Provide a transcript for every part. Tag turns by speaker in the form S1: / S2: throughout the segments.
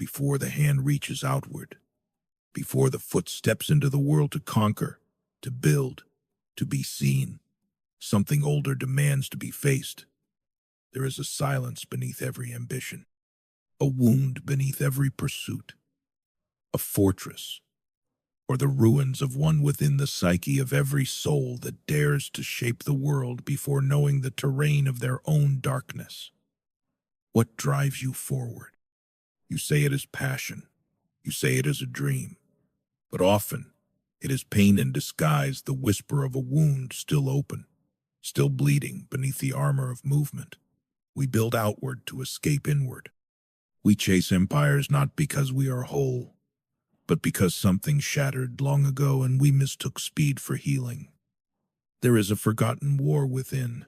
S1: before the hand reaches outward, before the foot steps into the world to conquer, to build, to be seen. Something older demands to be faced. There is a silence beneath every ambition, a wound beneath every pursuit, a fortress, or the ruins of one within the psyche of every soul that dares to shape the world before knowing the terrain of their own darkness. What drives you forward? You say it is passion. You say it is a dream. But often, it is pain in disguise, the whisper of a wound still open, still bleeding beneath the armor of movement. We build outward to escape inward. We chase empires not because we are whole, but because something shattered long ago and we mistook speed for healing. There is a forgotten war within.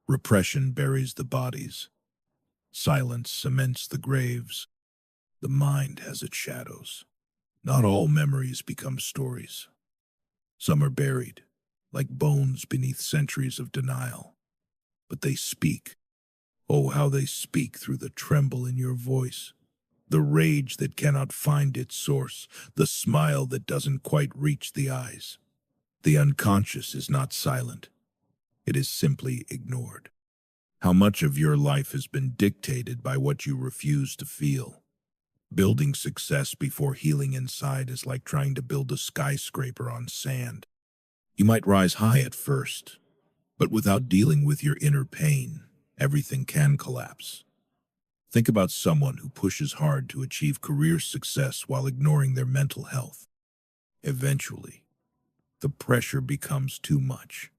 S1: Repression buries the bodies. Silence cements the graves. The mind has its shadows. Not all memories become stories. Some are buried, like bones beneath centuries of denial. But they speak. Oh, how they speak through the tremble in your voice. The rage that cannot find its source, the smile that doesn't quite reach the eyes. The unconscious is not silent. It is simply ignored. How much of your life has been dictated by what you refuse to feel? Building success before healing inside is like trying to build a skyscraper on sand. You might rise high at first, but without dealing with your inner pain, everything can collapse. Think about someone who pushes hard to achieve career success while ignoring their mental health. Eventually, the pressure becomes too much.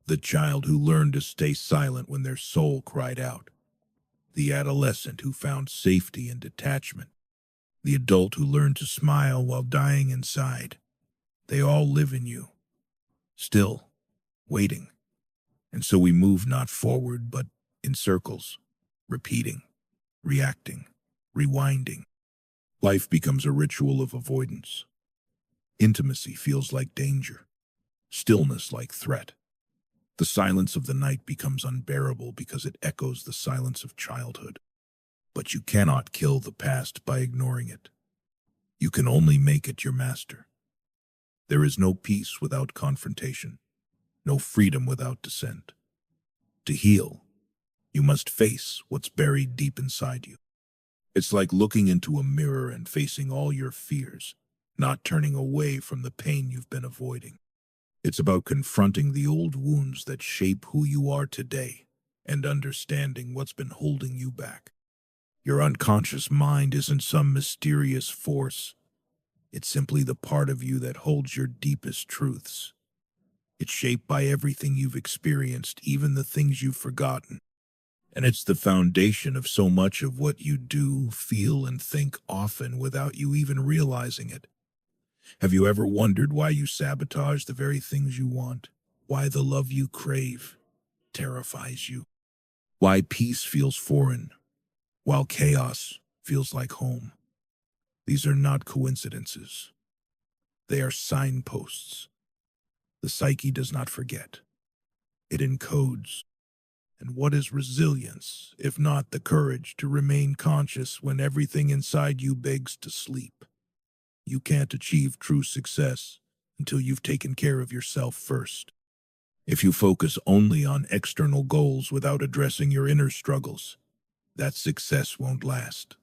S1: The child who learned to stay silent when their soul cried out. The adolescent who found safety in detachment. The adult who learned to smile while dying inside. They all live in you. Still, waiting. And so we move not forward, but in circles, repeating, reacting, rewinding. Life becomes a ritual of avoidance. Intimacy feels like danger. Stillness like threat. The silence of the night becomes unbearable because it echoes the silence of childhood. But you cannot kill the past by ignoring it. You can only make it your master. There is no peace without confrontation, no freedom without dissent. To heal, you must face what's buried deep inside you. It's like looking into a mirror and facing all your fears, not turning away from the pain you've been avoiding. It's about confronting the old wounds that shape who you are today and understanding what's been holding you back. Your unconscious mind isn't some mysterious force. It's simply the part of you that holds your deepest truths. It's shaped by everything you've experienced, even the things you've forgotten. And it's the foundation of so much of what you do, feel, and think often without you even realizing it. Have you ever wondered why you sabotage the very things you want? Why the love you crave terrifies you? Why peace feels foreign, while chaos feels like home? These are not coincidences. They are signposts. The psyche does not forget. It encodes. And what is resilience, if not the courage to remain conscious when everything inside you begs to sleep? You can't achieve true success until you've taken care of yourself first. If you focus only on external goals without addressing your inner struggles, that success won't last.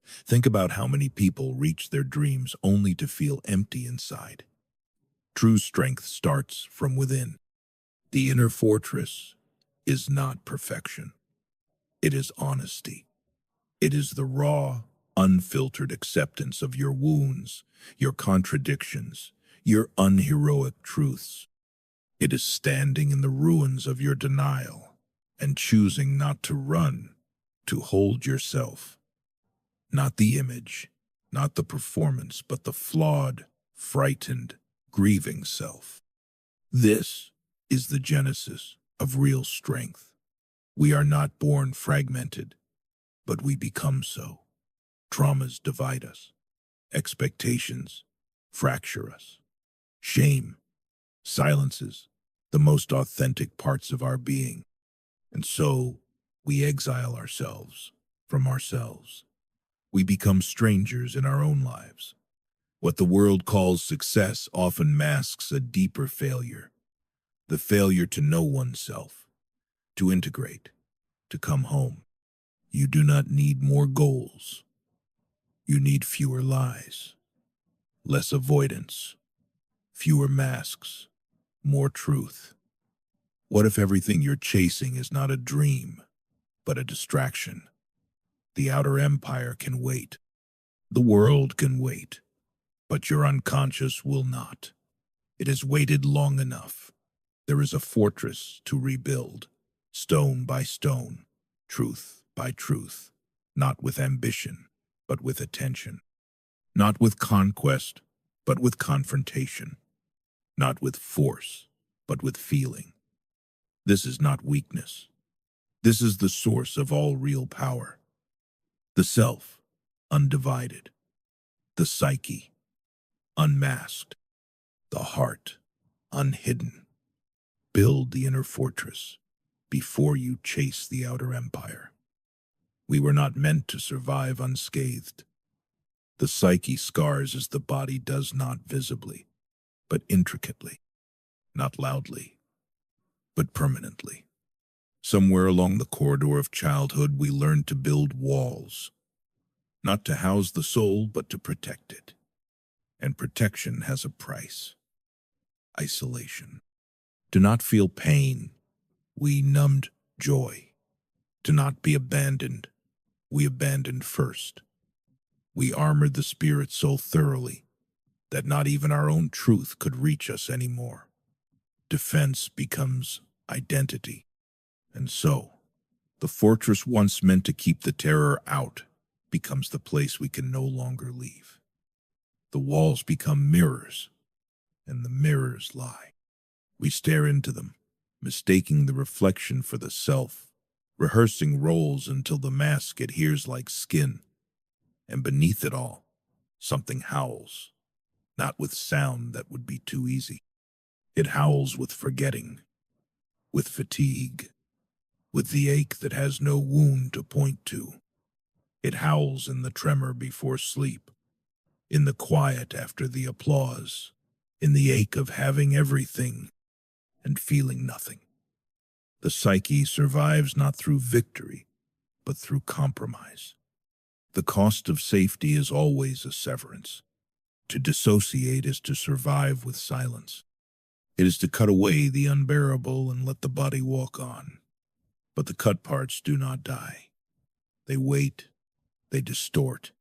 S1: Think about how many people reach their dreams only to feel empty inside. True strength starts from within. The inner fortress is not perfection. It is honesty. It is the raw, unfiltered acceptance of your wounds, your contradictions, your unheroic truths. It is standing in the ruins of your denial and choosing not to run, to hold yourself. Not the image, not the performance, but the flawed, frightened, grieving self. This is the genesis of real strength. We are not born fragmented, but we become so. Traumas divide us. Expectations fracture us. Shame silences the most authentic parts of our being. And so we exile ourselves from ourselves. We become strangers in our own lives. What the world calls success often masks a deeper failure, the failure to know oneself, to integrate, to come home. You do not need more goals. You need fewer lies, less avoidance, fewer masks, more truth. What if everything you're chasing is not a dream, but a distraction? The outer empire can wait. The world can wait, but your unconscious will not. It has waited long enough. There is a fortress to rebuild, stone by stone, truth by truth, not with ambition, but with attention, not with conquest, but with confrontation, not with force, but with feeling. This is not weakness. This is the source of all real power. The self, undivided. The psyche, unmasked. The heart, unhidden. Build the inner fortress before you chase the outer empire. We were not meant to survive unscathed. The psyche scars as the body does not visibly, but intricately, not loudly, but permanently. Somewhere along the corridor of childhood, we learned to build walls, not to house the soul, but to protect it. And protection has a price: isolation. To not feel pain, we numbed joy. To not be abandoned, we abandoned first. We armored the spirit so thoroughly that not even our own truth could reach us anymore. Defense becomes identity. And so, the fortress once meant to keep the terror out becomes the place we can no longer leave. The walls become mirrors, and the mirrors lie. We stare into them, mistaking the reflection for the self, rehearsing roles until the mask adheres like skin. And beneath it all, something howls, not with sound that would be too easy. It howls with forgetting, with fatigue, with the ache that has no wound to point to. It howls in the tremor before sleep, in the quiet after the applause, in the ache of having everything and feeling nothing. The psyche survives not through victory, but through compromise. The cost of safety is always a severance. To dissociate is to survive with silence. It is to cut away the unbearable and let the body walk on. But the cut parts do not die. They wait, they distort,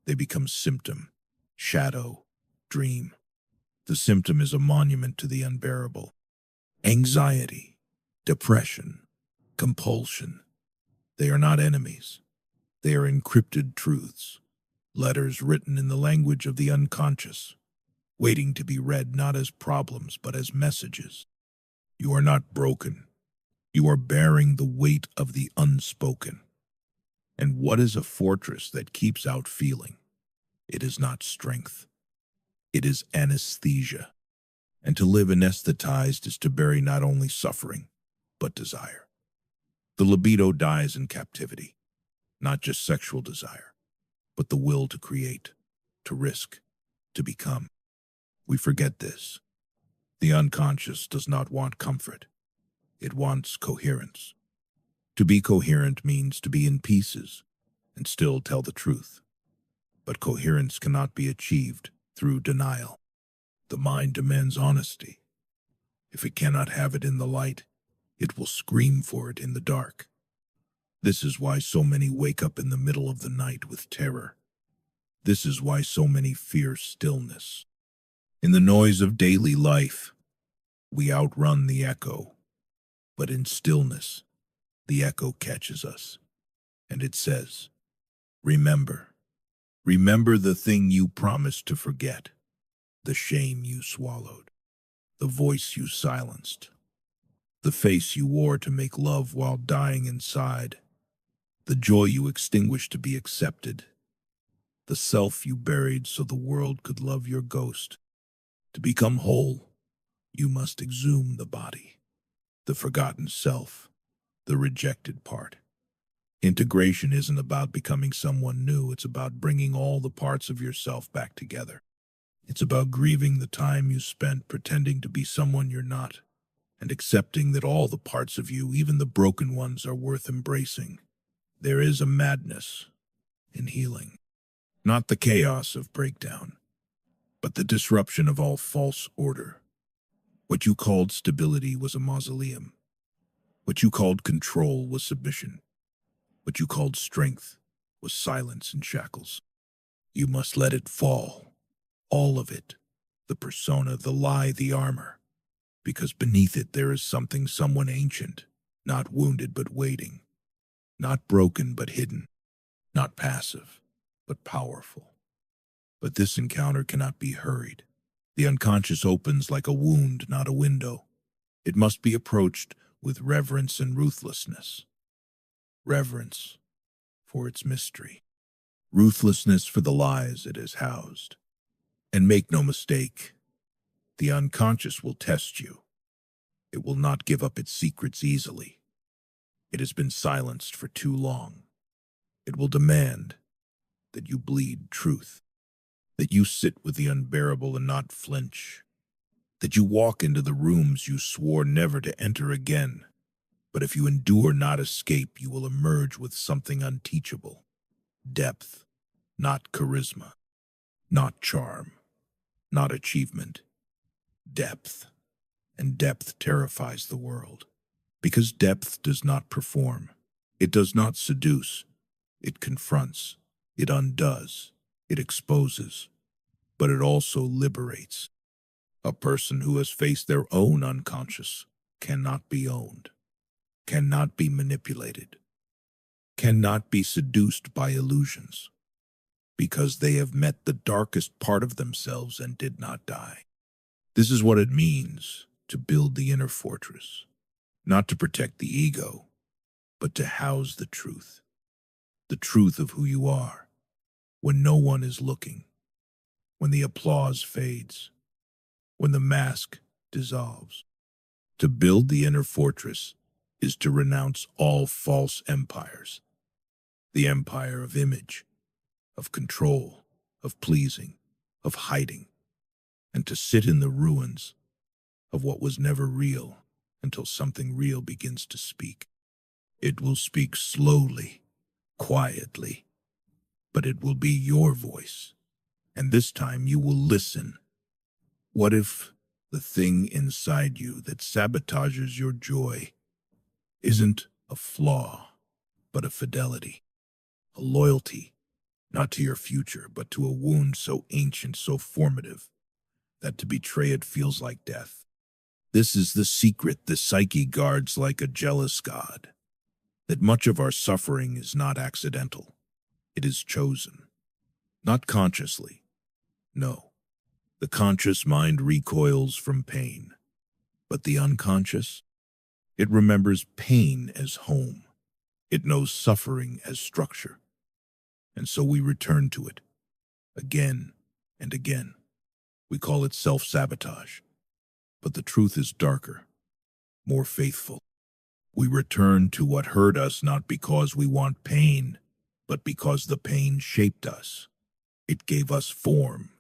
S1: they become symptom, shadow, dream. The symptom is a monument to the unbearable. Anxiety, depression, compulsion. They are not enemies. They are encrypted truths, letters written in the language of the unconscious, waiting to be read not as problems but as messages. You are not broken. You are bearing the weight of the unspoken. And what is a fortress that keeps out feeling? It is not strength. It is anesthesia. And to live anesthetized is to bury not only suffering, but desire. The libido dies in captivity, not just sexual desire, but the will to create, to risk, to become. We forget this. The unconscious does not want comfort. It wants coherence. To be coherent means to be in pieces and still tell the truth. But coherence cannot be achieved through denial. The mind demands honesty. If it cannot have it in the light, it will scream for it in the dark. This is why so many wake up in the middle of the night with terror. This is why so many fear stillness. In the noise of daily life, we outrun the echo. But in stillness, the echo catches us, and it says, remember. Remember the thing you promised to forget, the shame you swallowed, the voice you silenced, the face you wore to make love while dying inside, the joy you extinguished to be accepted, the self you buried so the world could love your ghost. To become whole, you must exhume the body, the forgotten self, the rejected part. Integration isn't about becoming someone new, it's about bringing all the parts of yourself back together. It's about grieving the time you spent pretending to be someone you're not, and accepting that all the parts of you, even the broken ones, are worth embracing. There is a madness in healing, not the chaos of breakdown, but the disruption of all false order. What you called stability was a mausoleum. What you called control was submission. What you called strength was silence and shackles. You must let it fall, all of it, the persona, the lie, the armor, because beneath it there is someone ancient, not wounded but waiting, not broken but hidden, not passive but powerful. But this encounter cannot be hurried. The unconscious opens like a wound, not a window. It must be approached with reverence and ruthlessness. Reverence for its mystery, ruthlessness for the lies it has housed. And make no mistake, the unconscious will test you. It will not give up its secrets easily. It has been silenced for too long. It will demand that you bleed truth, that you sit with the unbearable and not flinch, that you walk into the rooms you swore never to enter again. But if you endure, not escape, you will emerge with something unteachable. Depth, not charisma, not charm, not achievement. Depth. And depth terrifies the world, because depth does not perform. It does not seduce. It confronts. It undoes. It exposes. But it also liberates. A person who has faced their own unconscious cannot be owned, cannot be manipulated, cannot be seduced by illusions, because they have met the darkest part of themselves and did not die. This is what it means to build the inner fortress, not to protect the ego, but to house the truth of who you are, when no one is looking, when the applause fades, when the mask dissolves. To build the inner fortress is to renounce all false empires, the empire of image, of control, of pleasing, of hiding, and to sit in the ruins of what was never real until something real begins to speak. It will speak slowly, quietly, but it will be your voice, and this time you will listen. What if the thing inside you that sabotages your joy isn't a flaw, but a fidelity, a loyalty, not to your future, but to a wound so ancient, so formative, that to betray it feels like death? This is the secret the psyche guards like a jealous god, that much of our suffering is not accidental. It is chosen, not consciously. No, the conscious mind recoils from pain, but the unconscious, it remembers pain as home. It knows suffering as structure. And so we return to it, again and again. We call it self-sabotage, but the truth is darker, more faithful. We return to what hurt us not because we want pain, but because the pain shaped us. It gave us form.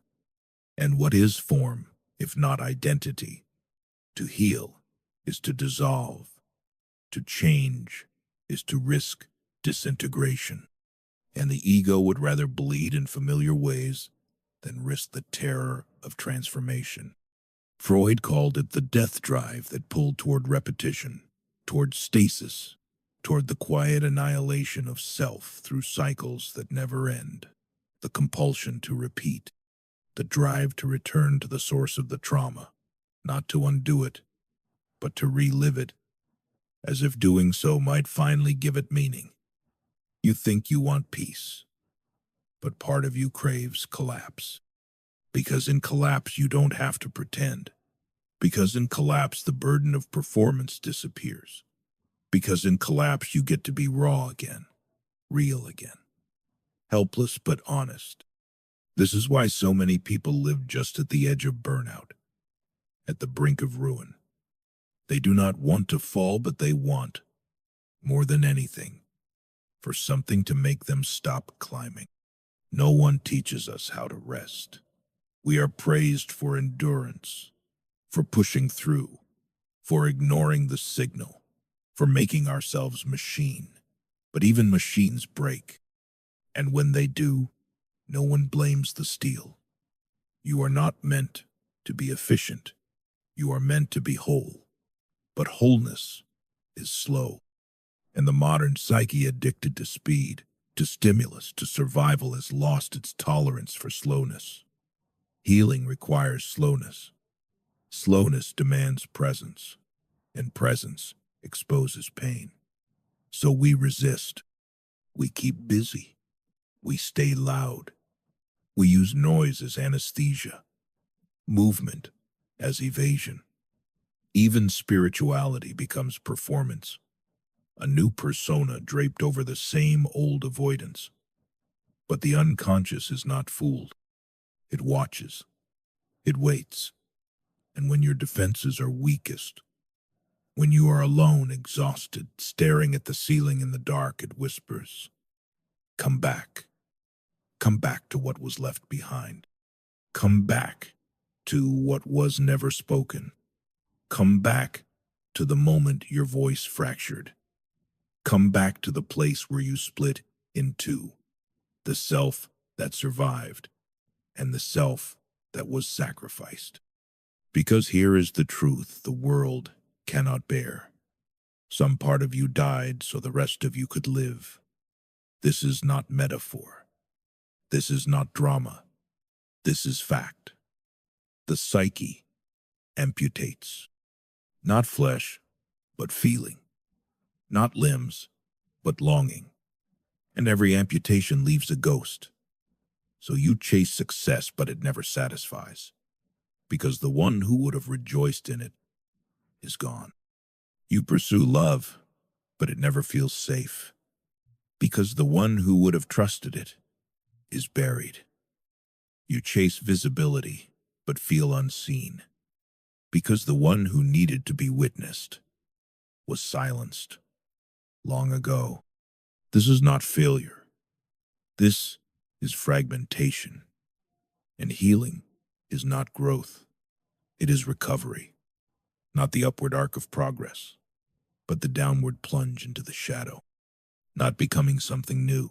S1: And what is form, if not identity? To heal is to dissolve. To change is to risk disintegration. And the ego would rather bleed in familiar ways than risk the terror of transformation. Freud called it the death drive that pulled toward repetition, toward stasis, toward the quiet annihilation of self through cycles that never end, the compulsion to repeat, the drive to return to the source of the trauma, not to undo it, but to relive it, as if doing so might finally give it meaning. You think you want peace, but part of you craves collapse. Because in collapse you don't have to pretend. Because in collapse the burden of performance disappears. Because in collapse you get to be raw again, real again, helpless but honest. This is why so many people live just at the edge of burnout, at the brink of ruin. They do not want to fall, but they want, more than anything, for something to make them stop climbing. No one teaches us how to rest. We are praised for endurance, for pushing through, for ignoring the signal, for making ourselves machine. But even machines break, and when they do, no one blames the steel. You are not meant to be efficient. You are meant to be whole. But wholeness is slow, and the modern psyche, addicted to speed, to stimulus, to survival, has lost its tolerance for slowness. Healing requires slowness. Slowness demands presence, and presence exposes pain. So we resist. We keep busy. We stay loud. We use noise as anesthesia, movement as evasion. Even spirituality becomes performance, a new persona draped over the same old avoidance. But the unconscious is not fooled. It watches. It waits. And when your defenses are weakest, when you are alone, exhausted, staring at the ceiling in the dark, it whispers, "Come back. Come back to what was left behind. Come back to what was never spoken. Come back to the moment your voice fractured. Come back to the place where you split in two, the self that survived and the self that was sacrificed." Because here is the truth the world cannot bear. Some part of you died so the rest of you could live. This is not metaphor. This is not drama. This is fact. The psyche amputates. Not flesh, but feeling. Not limbs, but longing. And every amputation leaves a ghost. So you chase success, but it never satisfies. Because the one who would have rejoiced in it is gone. You pursue love, but it never feels safe. Because the one who would have trusted it is buried. You chase visibility, but feel unseen. Because the one who needed to be witnessed was silenced long ago. This is not failure. This is fragmentation. And healing is not growth. It is recovery. Not the upward arc of progress, but the downward plunge into the shadow. Not becoming something new,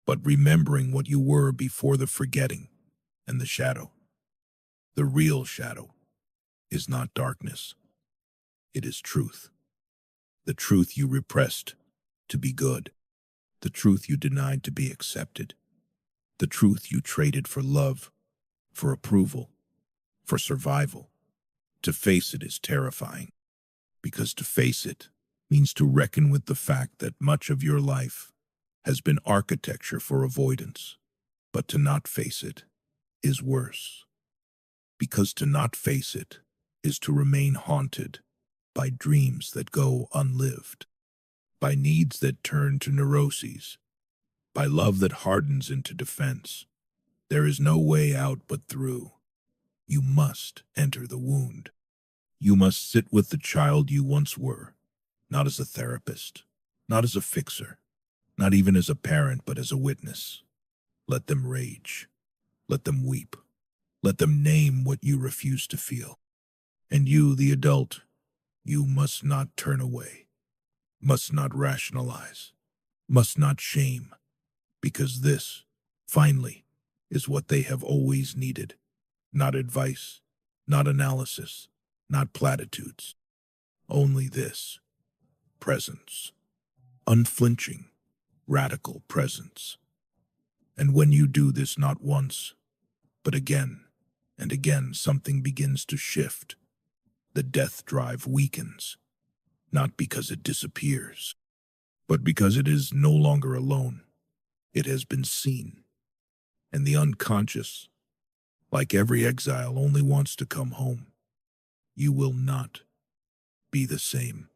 S1: but remembering what you were before the forgetting and the shadow. The real shadow is not darkness. It is truth. The truth you repressed to be good. The truth you denied to be accepted. The truth you traded for love, for approval, for survival. To face it is terrifying, because to face it means to reckon with the fact that much of your life has been architecture for avoidance. But to not face it is worse, because to not face it is to remain haunted by dreams that go unlived, by needs that turn to neuroses, by love that hardens into defense. There is no way out but through. You must enter the wound. You must sit with the child you once were, not as a therapist, not as a fixer, not even as a parent, but as a witness. Let them rage. Let them weep. Let them name what you refuse to feel. And you, the adult, you must not turn away, must not rationalize, must not shame, because this, finally, is what they have always needed. Not advice, not analysis, not platitudes. Only this, presence. Unflinching, radical presence. And when you do this not once, but again and again, something begins to shift. The death drive weakens, not because it disappears, but because it is no longer alone. It has been seen. And the unconscious, like every exile, only wants to come home. You will not be the same.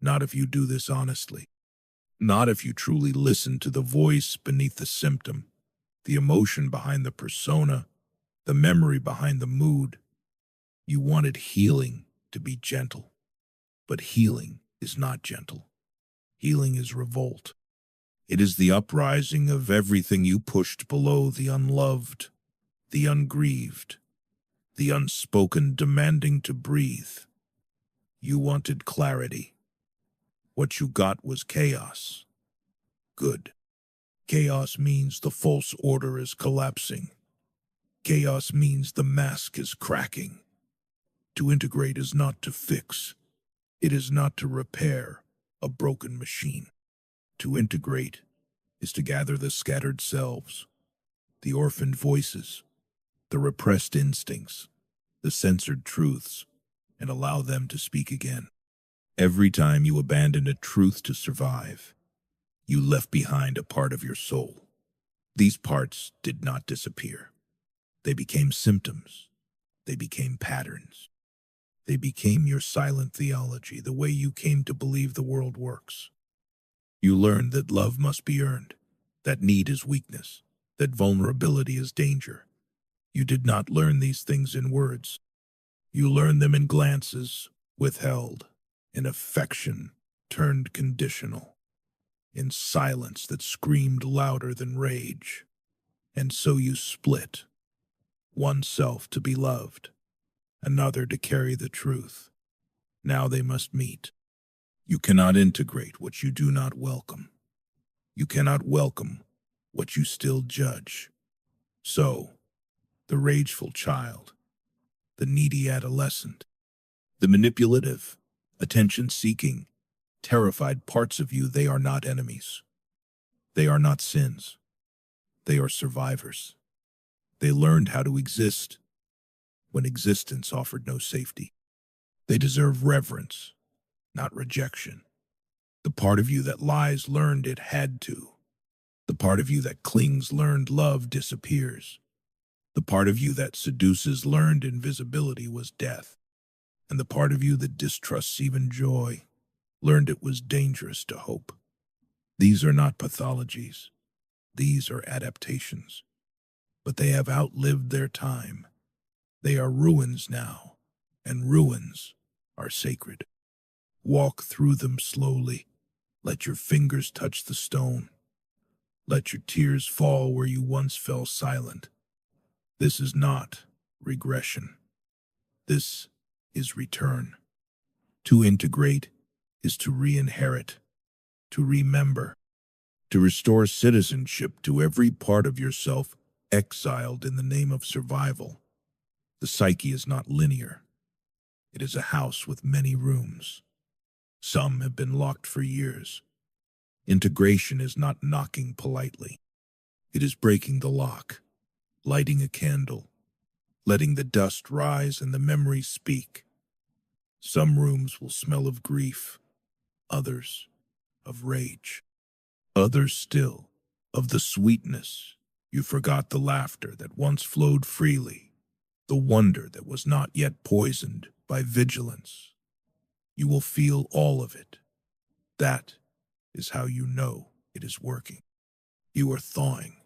S1: Not if you do this honestly. Not if you truly listen to the voice beneath the symptom, the emotion behind the persona, the memory behind the mood. You wanted healing to be gentle, but healing is not gentle. Healing is revolt. It is the uprising of everything you pushed below, the unloved, the ungrieved, the unspoken, demanding to breathe. You wanted clarity. What you got was chaos. Good. Chaos means the false order is collapsing. Chaos means the mask is cracking. To integrate is not to fix. It is not to repair a broken machine. To integrate is to gather the scattered selves, the orphaned voices, the repressed instincts, the censored truths, and allow them to speak again. Every time you abandoned a truth to survive, you left behind a part of your soul. These parts did not disappear. They became symptoms. They became patterns. They became your silent theology, the way you came to believe the world works. You learned that love must be earned, that need is weakness, that vulnerability is danger. You did not learn these things in words. You learned them in glances, withheld, in affection turned conditional, in silence that screamed louder than rage. And so you split, one self to be loved, another to carry the truth. Now they must meet. You cannot integrate what you do not welcome. You cannot welcome what you still judge. So, the rageful child, the needy adolescent, the manipulative, attention-seeking, terrified parts of you, they are not enemies. They are not sins. They are survivors. They learned how to exist when existence offered no safety. They deserve reverence, not rejection. The part of you that lies learned it had to. The part of you that clings learned love disappears. The part of you that seduces learned invisibility was death. And the part of you that distrusts even joy learned it was dangerous to hope. These are not pathologies. These are adaptations. But they have outlived their time. They are ruins now, and ruins are sacred. Walk through them slowly. Let your fingers touch the stone. Let your tears fall where you once fell silent. This is not regression. This is return. To integrate is to re-inherit, to remember, to restore citizenship to every part of yourself exiled in the name of survival. The psyche is not linear. It is a house with many rooms. Some have been locked for years. Integration is not knocking politely. It is breaking the lock, lighting a candle, letting the dust rise and the memories speak. Some rooms will smell of grief, others of rage, others still of the sweetness. You forgot the laughter that once flowed freely, the wonder that was not yet poisoned by vigilance. You will feel all of it. That is how you know it is working. You are thawing.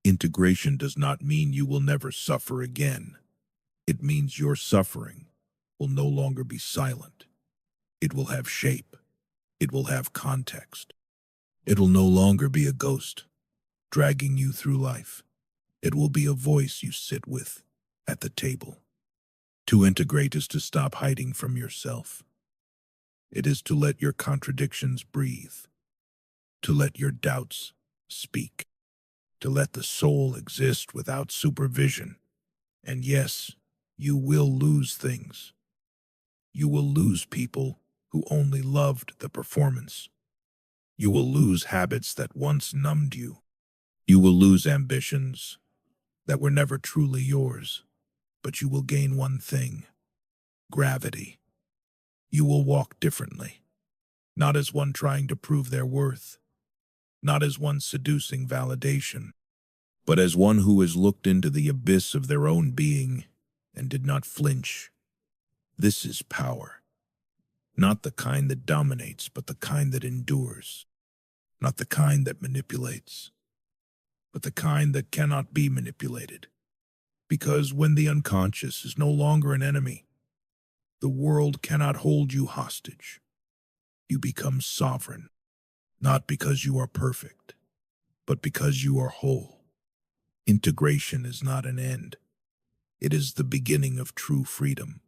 S1: Integration does not mean you will never suffer again. It means your suffering will no longer be silent. It will have shape. It will have context. It will no longer be a ghost dragging you through life. It will be a voice you sit with at the table. To integrate is to stop hiding from yourself. It is to let your contradictions breathe, to let your doubts speak, to let the soul exist without supervision. And yes, you will lose things. You will lose people who only loved the performance. You will lose habits that once numbed you. You will lose ambitions that were never truly yours. But you will gain one thing: gravity. You will walk differently, not as one trying to prove their worth, not as one seducing validation, but as one who has looked into the abyss of their own being and did not flinch. This is power. Not the kind that dominates, but the kind that endures. Not the kind that manipulates, but the kind that cannot be manipulated. Because when the unconscious is no longer an enemy, the world cannot hold you hostage. You become sovereign. not because you are perfect, but because you are whole. Integration is not an end. It is the beginning of true freedom.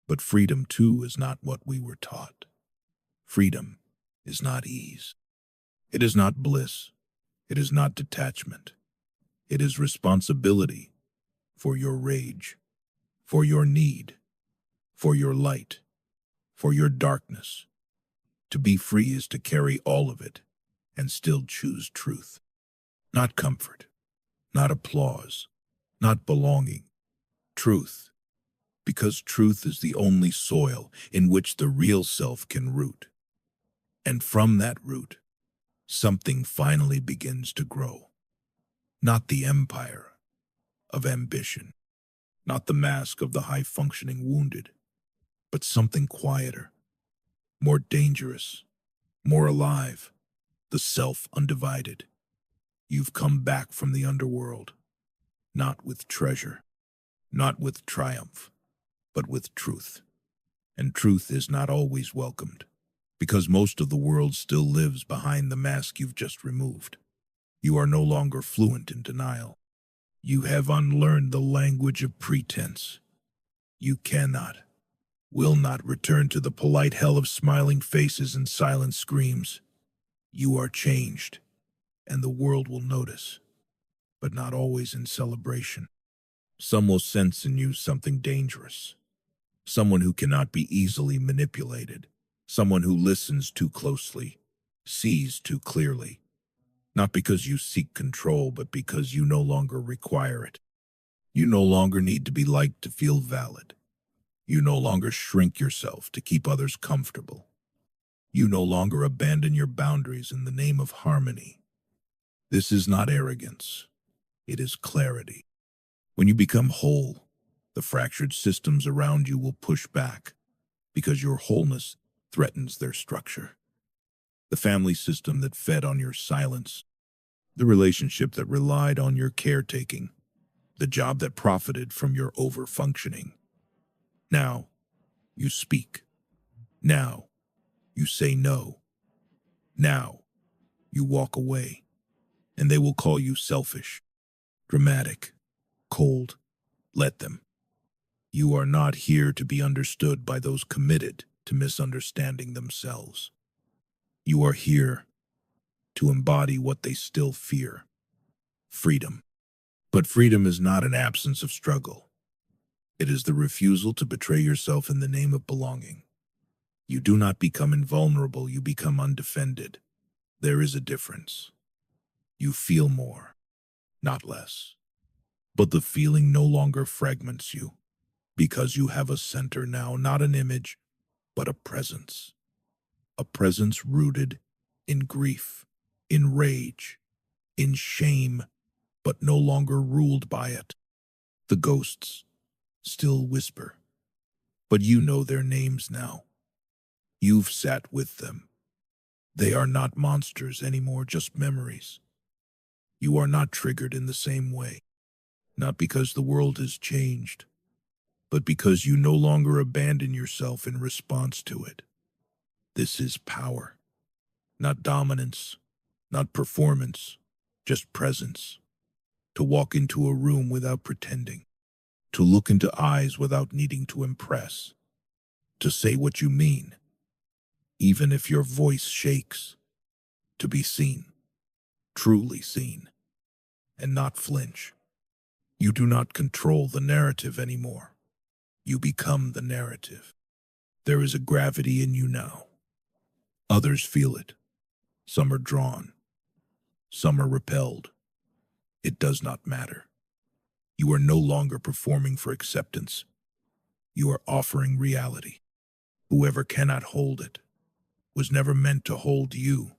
S1: But freedom, too, is not what we were taught. Freedom is not ease. It is not bliss. It is not detachment. It is responsibility for your rage, for your need, for your light, for your darkness. To be free is to carry all of it and still choose truth. Not comfort, not applause, not belonging. Truth, because truth is the only soil in which the real self can root. And from that root, something finally begins to grow. Not the empire of ambition, not the mask of the high-functioning wounded, but something quieter, more dangerous, more alive, the self undivided. You've come back from the underworld, not with treasure, not with triumph, but with truth. And truth is not always welcomed, because most of the world still lives behind the mask you've just removed. You are no longer fluent in denial. You have unlearned the language of pretense. You cannot, will not return to the polite hell of smiling faces and silent screams. You are changed, and the world will notice, but not always in celebration. Some will sense in you something dangerous, someone who cannot be easily manipulated, someone who listens too closely, sees too clearly, not because you seek control, but because you no longer require it. You no longer need to be liked to feel valid. You no longer shrink yourself to keep others comfortable. You no longer abandon your boundaries in the name of harmony. This is not arrogance. It is clarity. When you become whole, the fractured systems around you will push back because your wholeness threatens their structure. The family system that fed on your silence, the relationship that relied on your caretaking, the job that profited from your over-functioning. Now, you speak. Now, you say no. Now, you walk away, and they will call you selfish, dramatic, cold. Let them. You are not here to be understood by those committed to misunderstanding themselves. You are here to embody what they still fear: freedom. But freedom is not an absence of struggle. It is the refusal to betray yourself in the name of belonging. You do not become invulnerable, you become undefended. There is a difference. You feel more, not less. But the feeling no longer fragments you, because you have a center now, not an image, but a presence. A presence rooted in grief, in rage, in shame, but no longer ruled by it. The ghosts still whisper, but you know their names now. You've sat with them. They are not monsters anymore, just memories. You are not triggered in the same way, not because the world has changed, but because you no longer abandon yourself in response to it. This is power, not dominance, not performance, just presence. To walk into a room without pretending, to look into eyes without needing to impress, to say what you mean, even if your voice shakes, to be seen, truly seen, and not flinch. You do not control the narrative anymore. You become the narrative. There is a gravity in you now. Others feel it. Some are drawn. Some are repelled. It does not matter. You are no longer performing for acceptance. You are offering reality. Whoever cannot hold it was never meant to hold you.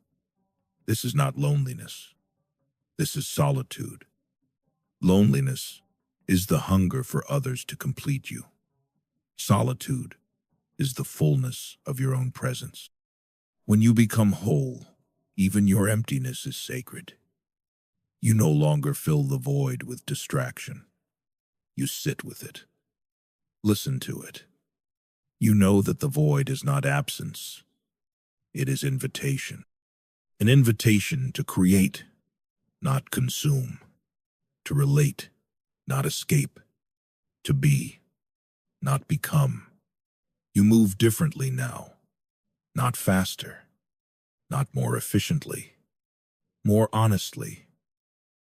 S1: This is not loneliness. This is solitude. Loneliness is the hunger for others to complete you. Solitude is the fullness of your own presence. When you become whole, even your emptiness is sacred. You no longer fill the void with distraction. You sit with it. Listen to it. You know that the void is not absence. It is invitation. An invitation to create, not consume, to relate, not escape, to be, not become. You move differently now, not faster, not more efficiently, more honestly.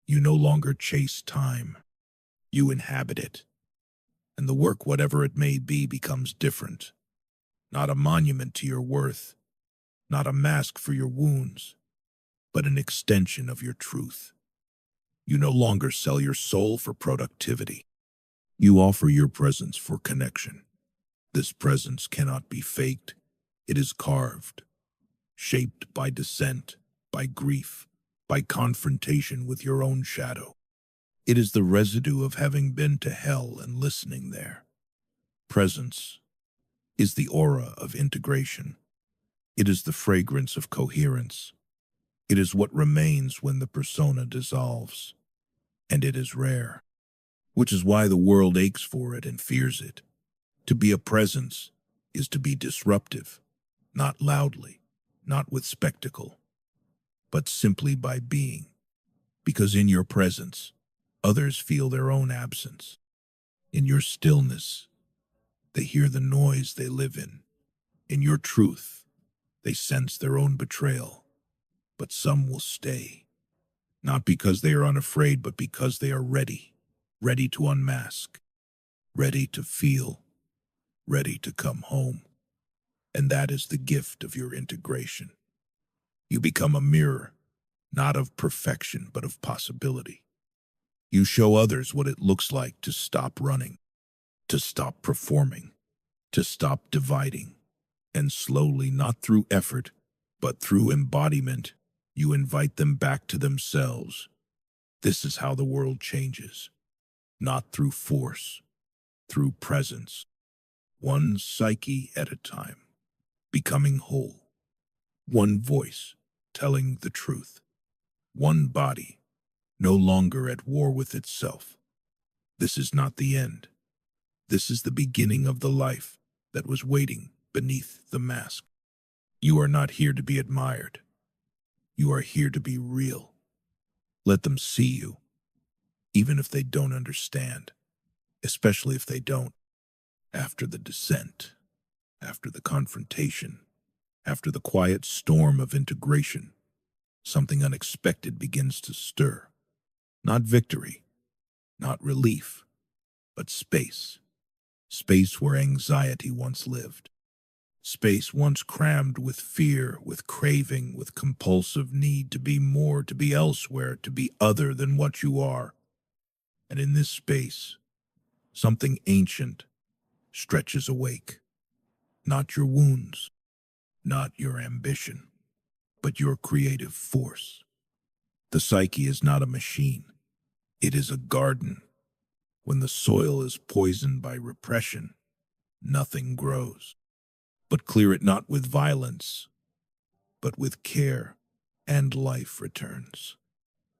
S1: You no longer chase time. You inhabit it. And the work, whatever it may be, becomes different. Not a monument to your worth, not a mask for your wounds, but an extension of your truth. You no longer sell your soul for productivity. You offer your presence for connection. This presence cannot be faked. It is carved, shaped by dissent, by grief, by confrontation with your own shadow. It is the residue of having been to hell and listening there. Presence is the aura of integration. It is the fragrance of coherence. It is what remains when the persona dissolves. And it is rare, which is why the world aches for it and fears it. To be a presence is to be disruptive, not loudly, not with spectacle, but simply by being. Because in your presence, others feel their own absence. In your stillness, they hear the noise they live in. In your truth, they sense their own betrayal. But some will stay, not because they are unafraid, but because they are ready, ready to unmask, ready to feel, ready to come home. And that is the gift of your integration. You become a mirror, not of perfection, but of possibility. You show others what it looks like to stop running, to stop performing, to stop dividing. And slowly, not through effort, but through embodiment, you invite them back to themselves. This is how the world changes. Not through force, through presence. One psyche at a time, becoming whole. One voice, telling the truth. One body, no longer at war with itself. This is not the end. This is the beginning of the life that was waiting beneath the mask. You are not here to be admired. You are here to be real. Let them see you, even if they don't understand, especially if they don't. After the descent, after the confrontation, after the quiet storm of integration, something unexpected begins to stir. Not victory, not relief, but space. Space where anxiety once lived. Space once crammed with fear, with craving, with compulsive need to be more, to be elsewhere, to be other than what you are. And in this space, something ancient stretches awake. Not your wounds, not your ambition, but your creative force. The psyche is not a machine. It is a garden. When the soil is poisoned by repression, nothing grows. But clear it not with violence, but with care, and life returns.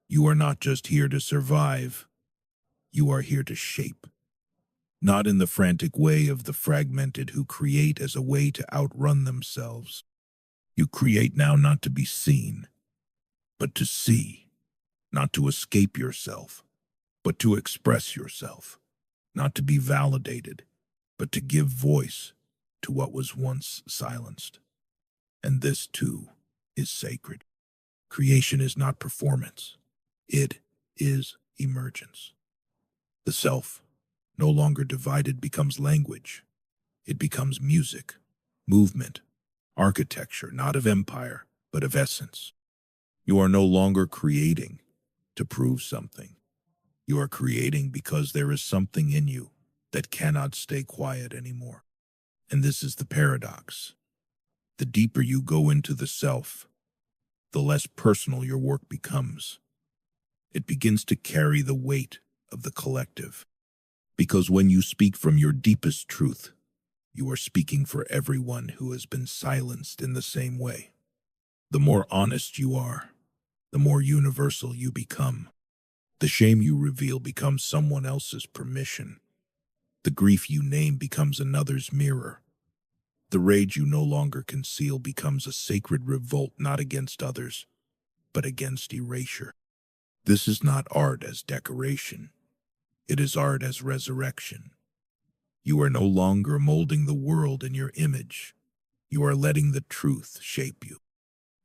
S1: You are not just here to survive, you are here to shape. Not in the frantic way of the fragmented who create as a way to outrun themselves. You create now not to be seen, but to see. Not to escape yourself, but to express yourself. Not to be validated, but to give voice to what was once silenced. And this, too, is sacred. Creation is not performance. It is emergence. The self, no longer divided, becomes language. It becomes music, movement, architecture, not of empire, but of essence. You are no longer creating to prove something. You are creating because there is something in you that cannot stay quiet anymore. And this is the paradox. The deeper you go into the self, the less personal your work becomes. It begins to carry the weight of the collective. Because when you speak from your deepest truth, you are speaking for everyone who has been silenced in the same way. The more honest you are, the more universal you become. The shame you reveal becomes someone else's permission. The grief you name becomes another's mirror. The rage you no longer conceal becomes a sacred revolt, not against others, but against erasure. This is not art as decoration. It is art as resurrection. You are no longer molding the world in your image. You are letting the truth shape you.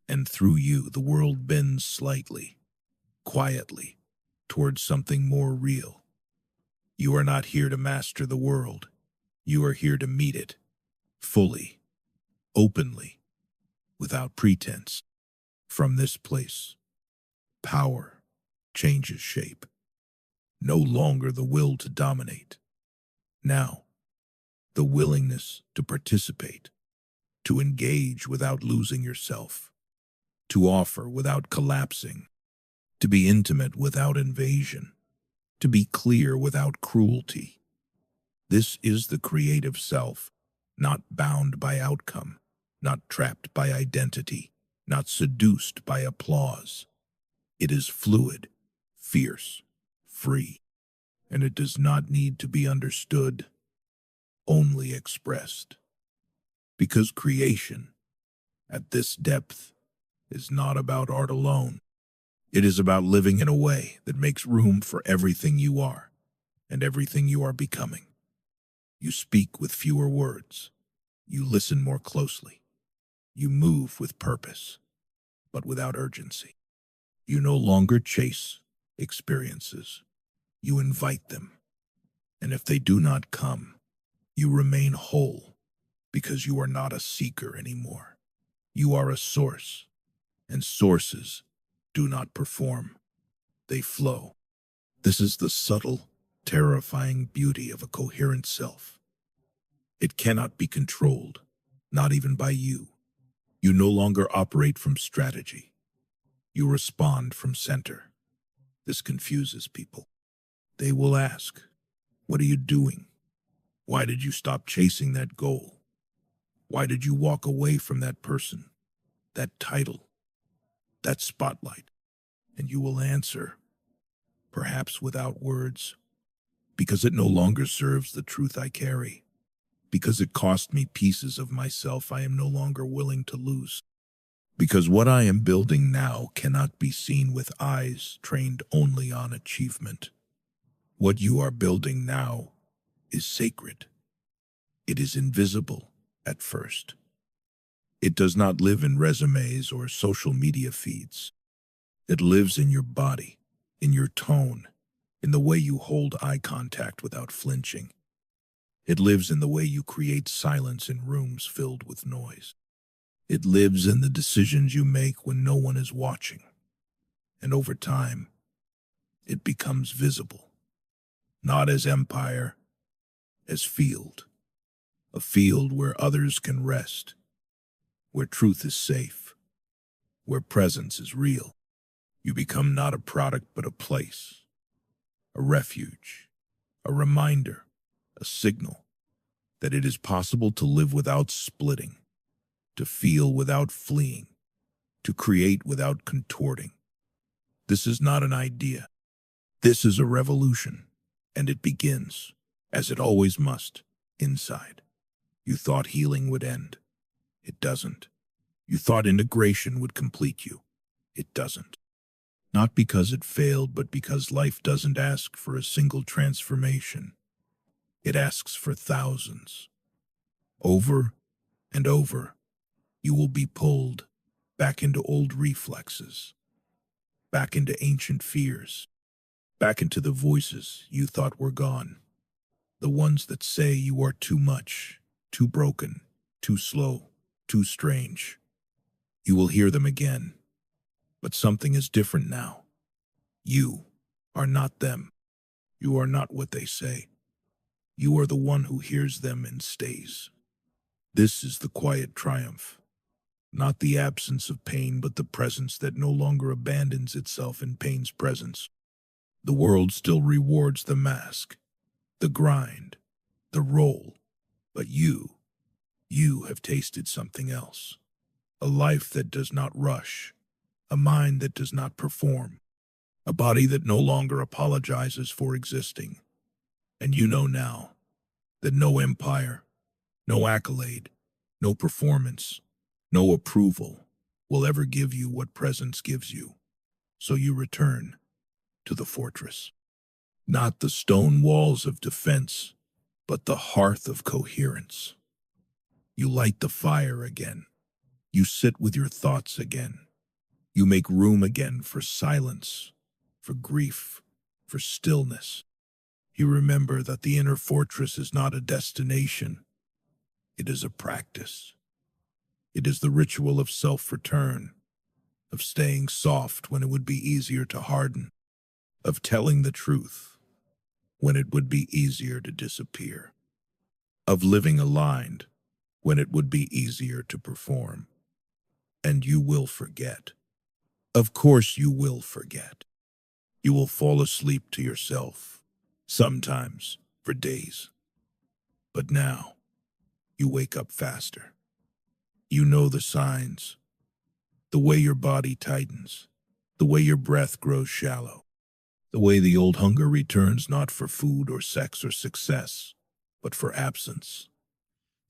S1: And through you, the world bends slightly, quietly, towards something more real. You are not here to master the world. You are here to meet it, fully, openly, without pretense. From this place, power changes shape. No longer the will to dominate. Now, the willingness to participate, to engage without losing yourself, to offer without collapsing, to be intimate without invasion, to be clear without cruelty. This is the creative self, not bound by outcome, not trapped by identity, not seduced by applause. It is fluid, fierce, free, and it does not need to be understood, only expressed. Because creation, at this depth, is not about art alone. It is about living in a way that makes room for everything you are and everything you are becoming. You speak with fewer words. You listen more closely. You move with purpose, but without urgency. You no longer chase experiences. You invite them. And if they do not come, you remain whole because you are not a seeker anymore. You are a source, and sources do not perform. They flow. This is the subtle, terrifying beauty of a coherent self. It cannot be controlled, not even by you. You no longer operate from strategy. You respond from center. This confuses people. They will ask, "What are you doing? Why did you stop chasing that goal? Why did you walk away from that person, that title, that spotlight?" And you will answer, perhaps without words, because it no longer serves the truth I carry, because it cost me pieces of myself I am no longer willing to lose, because what I am building now cannot be seen with eyes trained only on achievement. What you are building now is sacred. It is invisible at first. It does not live in resumes or social media feeds. It lives in your body, in your tone, in the way you hold eye contact without flinching. It lives in the way you create silence in rooms filled with noise. It lives in the decisions you make when no one is watching. And over time, it becomes visible, not as empire, as field. A field where others can rest, where truth is safe, where presence is real. You become not a product but a place, a refuge, a reminder, a signal that it is possible to live without splitting, to feel without fleeing, to create without contorting. This is not an idea. This is a revolution, and it begins, as it always must, inside. You thought healing would end. It doesn't. You thought integration would complete you. It doesn't. Not because it failed, but because life doesn't ask for a single transformation. It asks for thousands. Over and over, you will be pulled back into old reflexes, back into ancient fears, back into the voices you thought were gone, the ones that say you are too much, too broken, too slow, too strange. You will hear them again, but something is different now. You are not them. You are not what they say. You are the one who hears them and stays. This is the quiet triumph, not the absence of pain, but the presence that no longer abandons itself in pain's presence. The world still rewards the mask, the grind, the role, but you have tasted something else. A life that does not rush, a mind that does not perform, a body that no longer apologizes for existing. And you know now that no empire, no accolade, no performance, no approval will ever give you what presence gives you. So you return to the fortress. Not the stone walls of defense, but the hearth of coherence. You light the fire again. You sit with your thoughts again. You make room again for silence, for grief, for stillness. You remember that the inner fortress is not a destination. It is a practice. It is the ritual of self-return, of staying soft when it would be easier to harden, of telling the truth when it would be easier to disappear, of living aligned when it would be easier to perform. And you will forget. Of course you will forget. You will fall asleep to yourself, sometimes for days. But now, you wake up faster. You know the signs, the way your body tightens, the way your breath grows shallow, the way the old hunger returns not for food or sex or success, but for absence.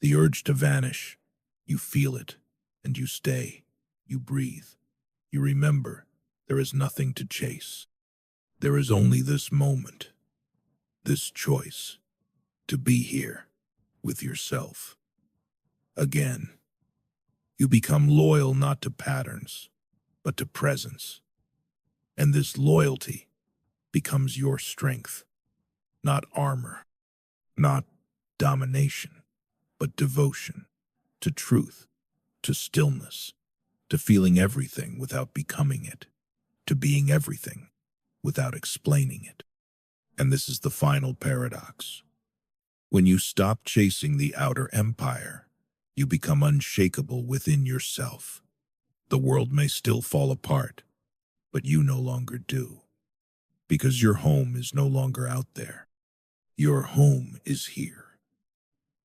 S1: The urge to vanish, you feel it, and you stay, you breathe. You remember, there is nothing to chase. There is only this moment, this choice, to be here with yourself. Again, you become loyal not to patterns, but to presence. And this loyalty becomes your strength, not armor, not domination, but devotion to truth, to stillness, to feeling everything without becoming it, to being everything without explaining it. And this is the final paradox. When you stop chasing the outer empire, you become unshakable within yourself. The world may still fall apart, but you no longer do, because your home is no longer out there. Your home is here,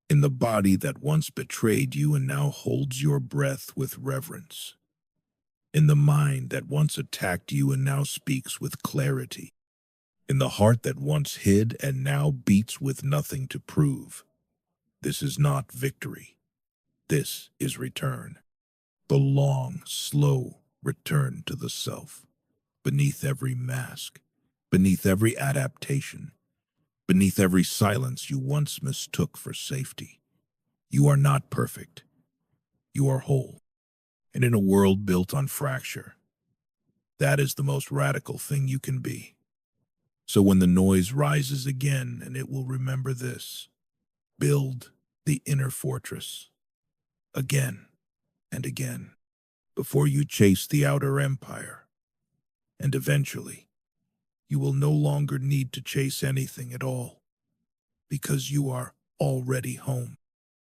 S1: in the body that once betrayed you and now holds your breath with reverence, in the mind that once attacked you and now speaks with clarity, in the heart that once hid and now beats with nothing to prove. This is not victory. This is return. The long, slow return to the self. Beneath every mask, beneath every adaptation, beneath every silence you once mistook for safety. You are not perfect. You are whole. And in a world built on fracture, that is the most radical thing you can be. So when the noise rises again, and it will remember this, build the inner fortress again and again before you chase the outer empire. And eventually, you will no longer need to chase anything at all because you are already home.